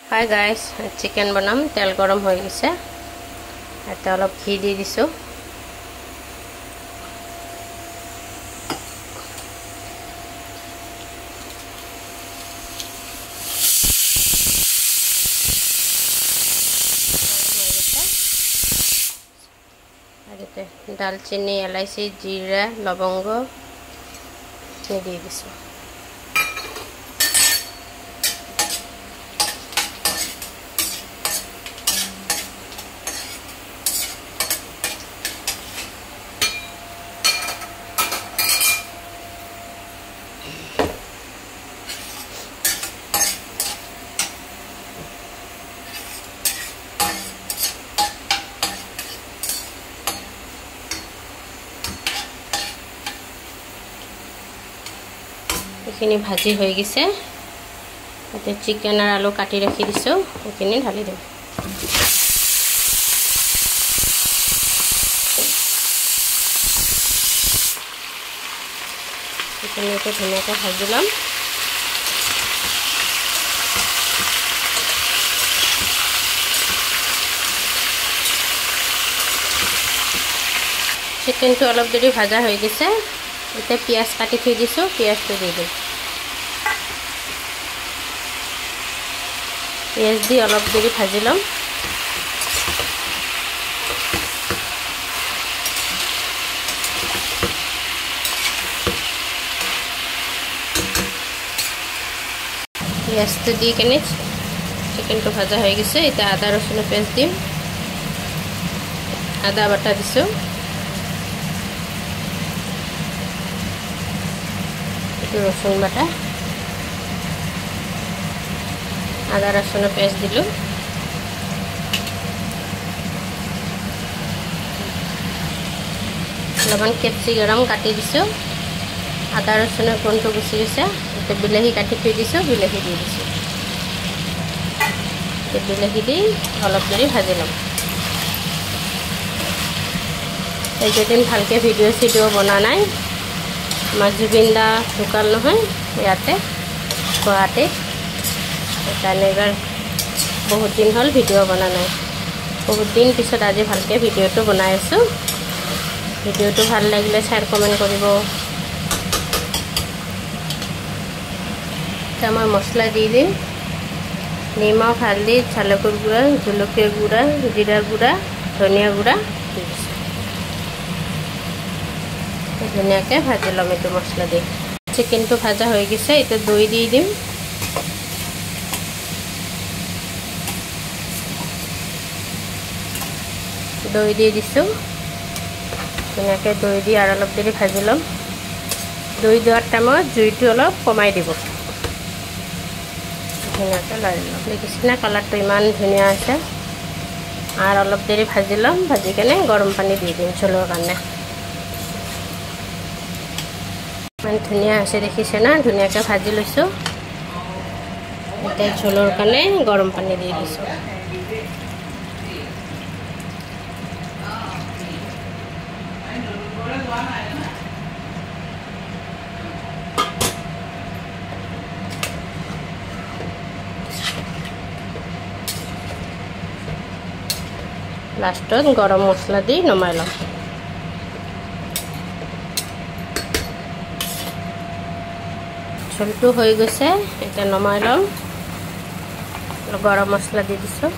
Hi guys, chicken banam tel garam hoy gise. Eta olop ghee di disu. Adite dalchini, elaichi, jeera, lobongo di disu. এখিনি ভাজি হৈ গিছে এতে chicken আর আলু কাটি রাখি দিছো এখিনি ঢালি দিম চিকেনকে ধুনীয়াকে ভাজিলাম চিকেনটো অলপ দেৰি ভাজা হৈ গিছে এতে পিয়াজ কাটি থৈ দিছো পিয়াজটো দি দিম পিয়াজ দি অলপ দেৰি ভাজি লম পিয়াজটো দি কেনে চিকেনটো ভাজা হৈ গৈছে এটা আদা ৰসুনৰ পেষ্ট দিম আদা বাটা দিছো রসুন বাটা আদা রসুনের পেস্ট দিলু লবণ ক্যাপসিকাম কাটি দিছো আদা রসুনের গন্ধ গুছি গেছে এতে বিলাহী কাটি থৈ দিছো বিলাহী দি দিছো বিলাহী দি অলপ দেৰি ভাজি লম এই যেদিন ভালকে ভিডিও বনা নাই মাজুবিন্দা ঢুকাল নহয় ইয়াতে গুৱাহাটীত সেইকাৰণে এবাৰ বহুত দিন হ'ল ভিডিঅ' বনা নাই বহুত দিন পিছত আজি ভালকৈ ভিডিঅ'টো বনাই আছোঁ ভিডিঅ'টো ভাল লাগিলে শ্বেয়াৰ কমেণ্ট কৰিব এতিয়া মই মছলা দি দিম নিমখ হালধি জালুকৰ গুড়া জলকীয়া গুড়া জিৰা গুড়া ধনিয়া গুড়া ধুনীয়াকৈ ভাজি ল'ম এইটো মছলা দি চিকেনটো ভাজা হৈ গৈছে এতিয়া দৈ দি দিম দৈ দি দিছোঁ ধুনীয়াকৈ দৈ দি আৰু অলপ দেৰি ভাজি ল'ম দৈ দিয়াৰ টাইমত জুইটো অলপ কমাই দিব ধুনীয়াকৈ লাৰি ল'ম দেখিছেনে কালাৰটো ইমান ধুনীয়া আছে আৰু অলপ দেৰি ভাজি ল'ম ভাজি কেনে গৰম পানী দি দিম জোলৰ কাৰণে মান ধুনীয়া আছে দেখিছে না ধুনীয়াকৈ ভাজি লৈছোঁ এতিয়া ঝোলৰ কাৰণে গৰম পানী দি দিছোঁ লাষ্টত গৰম মছলা দি নমাই ল'ম ঝোলটো হৈ গৈছে এতিয়া নমাই ল'ম গৰম মছলা দি দিছোঁ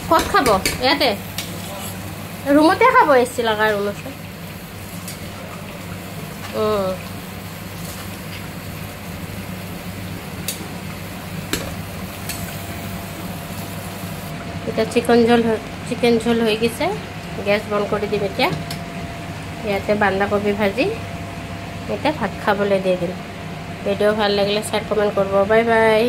ক'ত খাব ইয়াতে ৰুমতে খাব এচি লগা ৰুম আছে এটা চিকেন ঝোল হৈ গৈছে গ্যাস বন্ধ কৰি দিম এতিয়া ইয়াতে বন্ধাকবি ভাজি এতিয়া ভাত খাবলৈ দি দিম ভিডিও ভাল লাগিলে শ্বেয়াৰ কমেণ্ট কৰিব বাই বাই